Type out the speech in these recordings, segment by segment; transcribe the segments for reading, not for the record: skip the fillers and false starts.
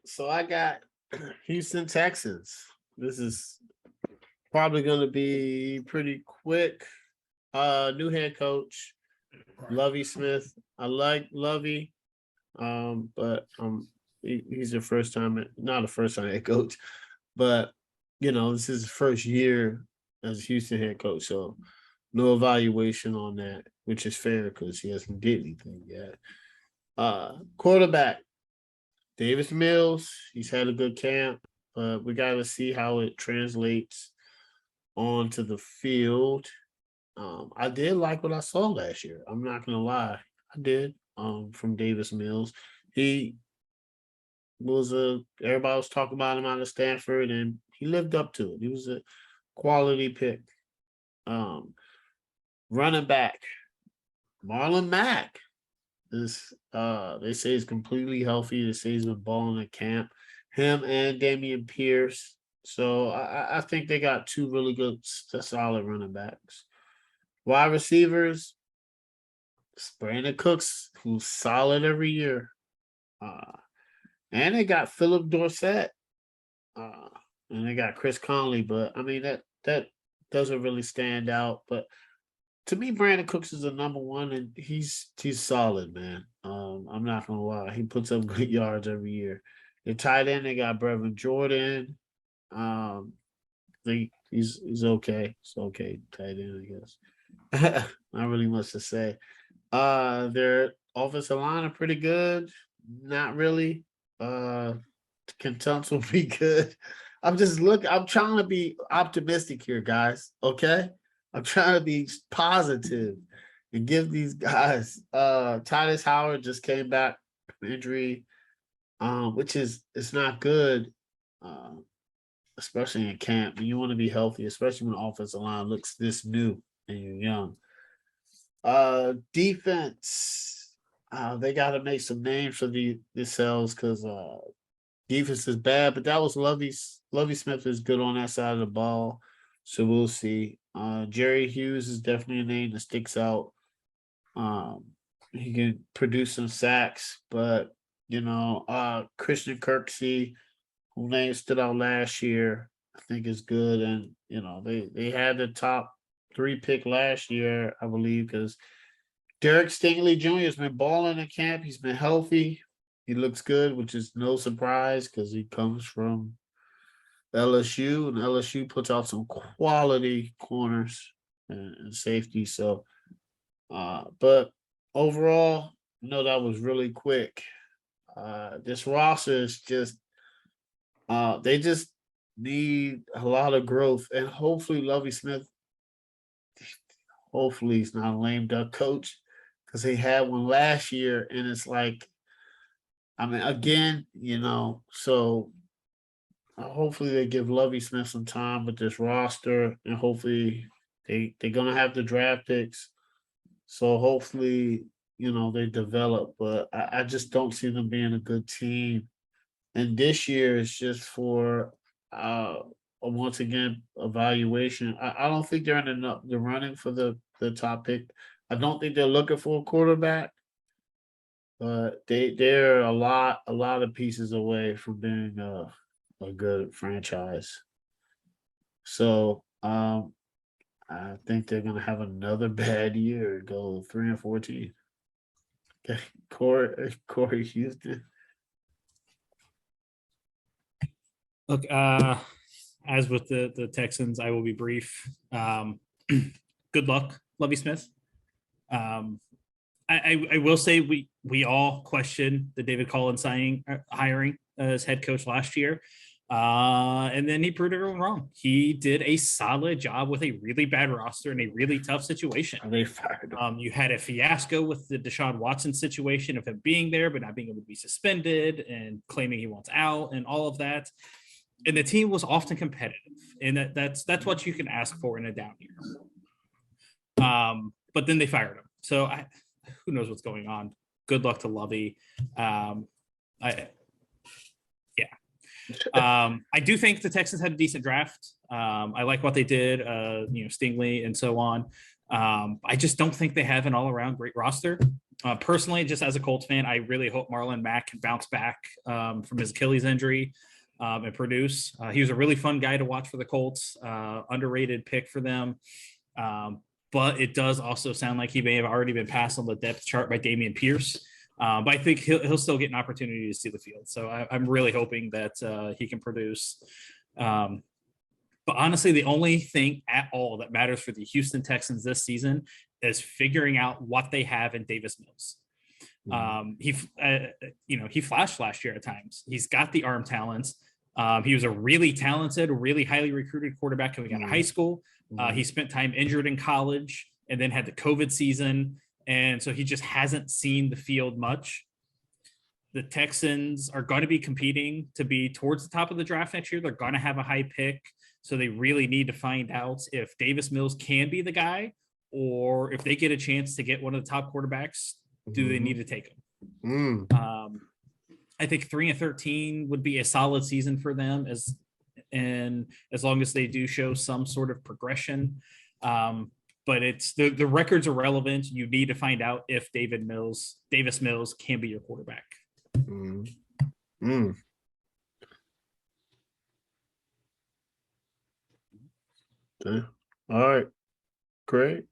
So I got Houston Texans. This is probably going to be pretty quick. New head coach, Lovey Smith. I like Lovey, but he's the first time, not the first time head coach, but this is his first year as Houston head coach, so no evaluation on that, which is fair because he hasn't did anything yet. Quarterback Davis Mills. He's had a good camp, but we got to see how it translates onto the field. I did like what I saw last year. I'm not gonna lie, I did. From Davis Mills, he was everybody was talking about him out of Stanford, and he lived up to it. He was a quality pick. Um, Running back Marlon Mack is they say he's completely healthy. They say he's been balling at camp. Him and Damian Pierce. So I think they got two really good, solid running backs. Wide receivers, Brandon Cooks, who's solid every year. And they got Philip Dorsett. Uh, and they got Chris Conley, but I mean that doesn't really stand out. But to me, Brandon Cooks is the number one, and he's solid, man. I'm not gonna lie, he puts up good yards every year. The tight end, they got Brevin Jordan. I think he's okay. It's okay, tight end, I guess. Not really much to say. Their offensive line are pretty good. Not really. Contempt will be good. I'm trying to be optimistic here, guys. Okay. I'm trying to be positive and give these guys Titus Howard just came back from injury, which is it's not good, uh, especially in camp. And you want to be healthy, especially when the offensive line looks this new and you're young. Defense. They gotta make some names for themselves because defense is bad, but that was Lovey Smith is good on that side of the ball. So we'll see. Jerry Hughes is definitely a name that sticks out. Um, he can produce some sacks, but Christian Kirksey, who name stood out last year, I think is good. And they had the top three pick last year, I believe, because Derek Stingley Jr. has been balling in camp. He's been healthy. He looks good, which is no surprise because he comes from LSU, and LSU puts out some quality corners and safety. So, but overall, that was really quick. This roster is just, they just need a lot of growth, and hopefully, Lovey Smith, hopefully, he's not a lame duck coach because he had one last year, and it's like, I mean, again, so hopefully they give Lovey Smith some time with this roster, and hopefully they're gonna have the draft picks. So hopefully, they develop, but I just don't see them being a good team. And this year is just for once again evaluation. I don't think they're in the running for the top pick. I don't think they're looking for a quarterback, but they're a lot of pieces away from being a good franchise. So I think they're gonna have another bad year, go 3-14. Okay, Corey Houston. Look, as with the Texans, I will be brief. Good luck, Lovey Smith. I will say we all questioned the David Collins hiring as head coach last year. And then he proved everyone wrong. He did a solid job with a really bad roster in a really tough situation. They fired him. You had a fiasco with the Deshaun Watson situation of him being there, but not being able to be suspended and claiming he wants out and all of that. And the team was often competitive, and that's what you can ask for in a down year. But then they fired him. So who knows what's going on? Good luck to Lovey. I do think the Texans had a decent draft. I like what they did, Stingley and so on. I just don't think they have an all-around great roster. Personally, just as a Colts fan, I really hope Marlon Mack can bounce back from his Achilles injury and produce. He was a really fun guy to watch for the Colts, underrated pick for them. But it does also sound like he may have already been passed on the depth chart by Dameon Pierce. But I think he'll still get an opportunity to see the field. So I'm really hoping that he can produce. But honestly, the only thing at all that matters for the Houston Texans this season is figuring out what they have in Davis Mills. He flashed last year at times. He's got the arm talents. He was a really talented, really highly recruited quarterback coming out of high school. He spent time injured in college and then had the COVID season. And so he just hasn't seen the field much. The Texans are going to be competing to be towards the top of the draft next year. They're going to have a high pick. So they really need to find out if Davis Mills can be the guy, or if they get a chance to get one of the top quarterbacks, do they need to take him? I think 3-13 would be a solid season for them as long as they do show some sort of progression. But it's the records are relevant. You need to find out if Davis Mills can be your quarterback. Okay. All right. Great.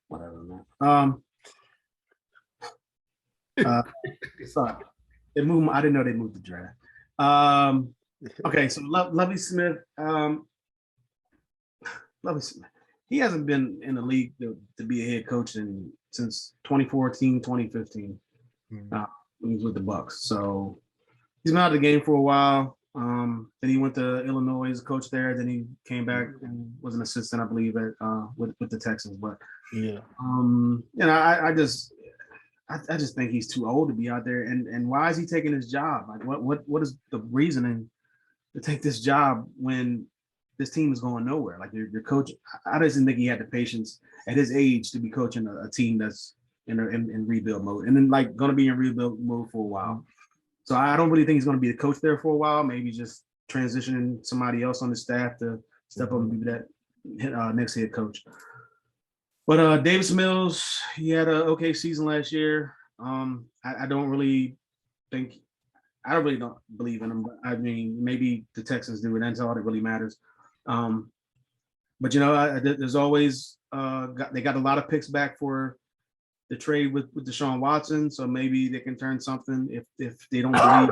Whatever, man. Sorry. They moved. I didn't know they moved the draft. Okay, so Lovie Smith. Lovie Smith. He hasn't been in the league to be a head coach since 2014, 2015. When he was with the Bucks. So he's been out of the game for a while. Then he went to Illinois as a coach there. Then he came back and was an assistant, I believe, at with the Texans. But I just think he's too old to be out there. And why is he taking this job? Like, what is the reasoning to take this job when this team is going nowhere? Like, your coach, I just didn't think he had the patience at his age to be coaching a team that's in rebuild mode, and then like going to be in rebuild mode for a while. So I don't really think he's going to be the coach there for a while. Maybe just transitioning somebody else on the staff to step up and be that next head coach. But Davis Mills, he had an okay season last year. I don't really believe in him. But I mean, maybe the Texans do, and that's all that really matters. But there's always they got a lot of picks back for the trade with Deshaun Watson, so maybe they can turn something. If they don't believe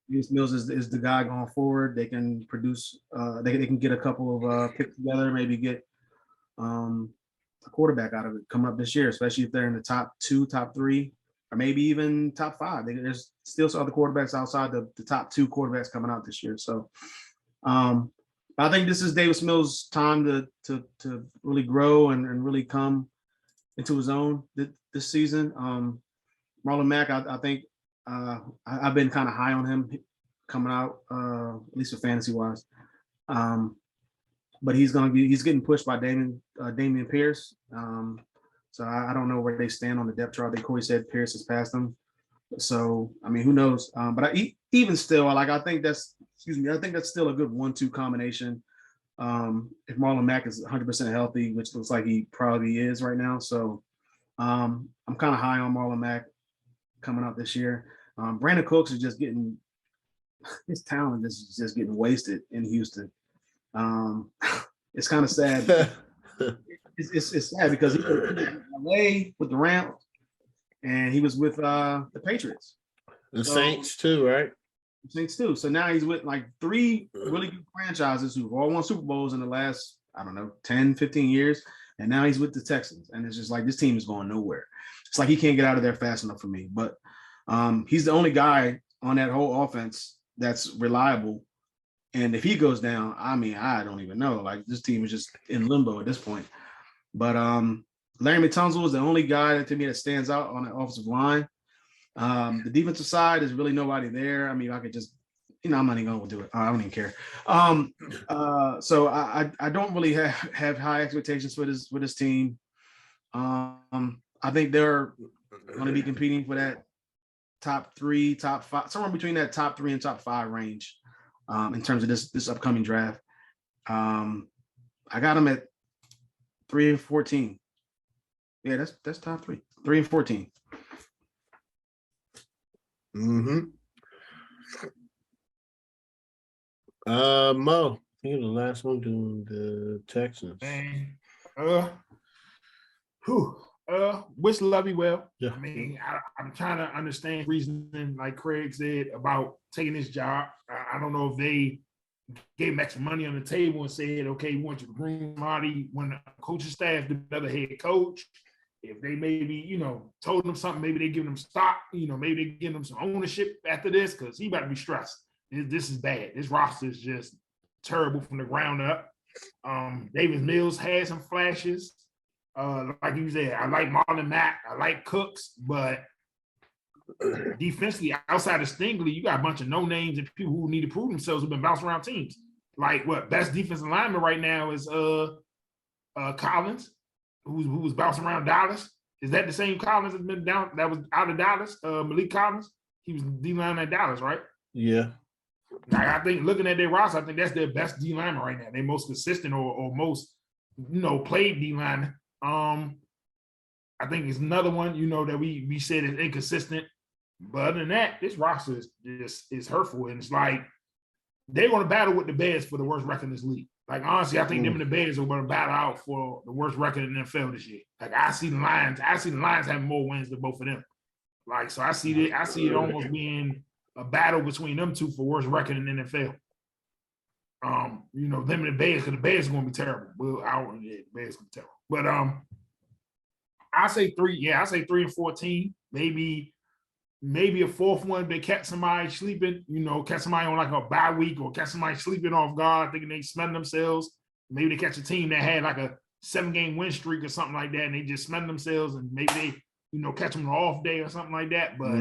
Davis Mills is the guy going forward, they can produce. They can get a couple of picks together, maybe get a quarterback out of it coming up this year, especially if they're in the top 2, top 3, or maybe even top 5. There's still some other quarterbacks outside the top 2 quarterbacks coming out this year. So I think this is Davis Mills' time to really grow and really come into his own this season. Marlon Mack, I think I've been kind of high on him coming out, at least for fantasy wise. But he's getting pushed by Dameon Pierce. So I don't know where they stand on the depth chart. They Corey said Pierce has passed him. So I mean, who knows? But even still, I think that's still a good 1-2 combination. If Marlon Mack is 100% healthy, which looks like he probably is right now. So I'm kind of high on Marlon Mack coming out this year. Brandon Cooks is just getting his talent is just getting wasted in Houston. It's kind of sad. It's sad because he was away with the Rams and he was with the Patriots. The Saints too, right? Saints too. So now he's with like 3 really good franchises who've all won Super Bowls in the last, 10, 15 years. And now he's with the Texans. And it's just like, this team is going nowhere. It's like he can't get out of there fast enough for me. But he's the only guy on that whole offense that's reliable. And if he goes down, I don't even know. Like, this team is just in limbo at this point. But Larry Tunsil is the only guy to me that stands out on the offensive line. The defensive side is really nobody there. I mean, I could just, I'm not even going to do it. I don't even care. So I don't really have high expectations for this team. I think they're going to be competing for that top 3, top 5, somewhere between that top 3 and top 5 range in terms of this upcoming draft. I got them at 3-14. Yeah, that's top 3. 3-14. Mm-hmm. Mo, you're the last one doing the Texans. Man, wish Lovey well. Yeah. I mean, I'm trying to understand reasoning, like Craig said, about taking this job. I don't know if they gave him extra money on the table and said, okay, we want you to bring Marty when the coaching staff, the other head coach. If they maybe, told him something, maybe they give him stock, maybe they give him some ownership after this, because he about to be stressed. This is bad. This roster is just terrible from the ground up. Davis Mills had some flashes. Like you said, I like Marlon Mack, I like Cooks, but defensively, outside of Stingley, you got a bunch of no names and people who need to prove themselves who've been bouncing around teams. Like best defensive lineman right now is Collins, who was bouncing around Dallas. Is that the same Collins that's been down that was out of Dallas? Malik Collins, he was D-line at Dallas, right? Yeah. Like, I think looking at their roster, I think that's their best D lineman right now. They most consistent or most, played D lineman. I think it's another one, that we said is inconsistent. But other than that, this roster is hurtful. And it's like they're going to battle with the Bears for the worst record in this league. Like, honestly, I think them and the Bears are going to battle out for the worst record in the NFL this year. Like, I see the Lions having more wins than both of them. Like, so I see it almost being a battle between them two for worst record in the NFL. Them and the Bears, because the Bears are going to be terrible. Well, the Bears are going to be terrible. But I say 3-14. Maybe a fourth one. They catch somebody sleeping, catch somebody on like a bye week or catch somebody sleeping off guard, thinking they smelling themselves. Maybe they catch a team that had like a 7-game win streak or something like that, and they just smelling themselves, and maybe they, catch them on an off day or something like that. But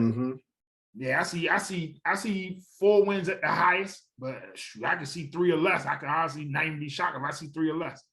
yeah, I see 4 wins at the highest, but I can see 3 or less. I can honestly not even be shocked if I see 3 or less.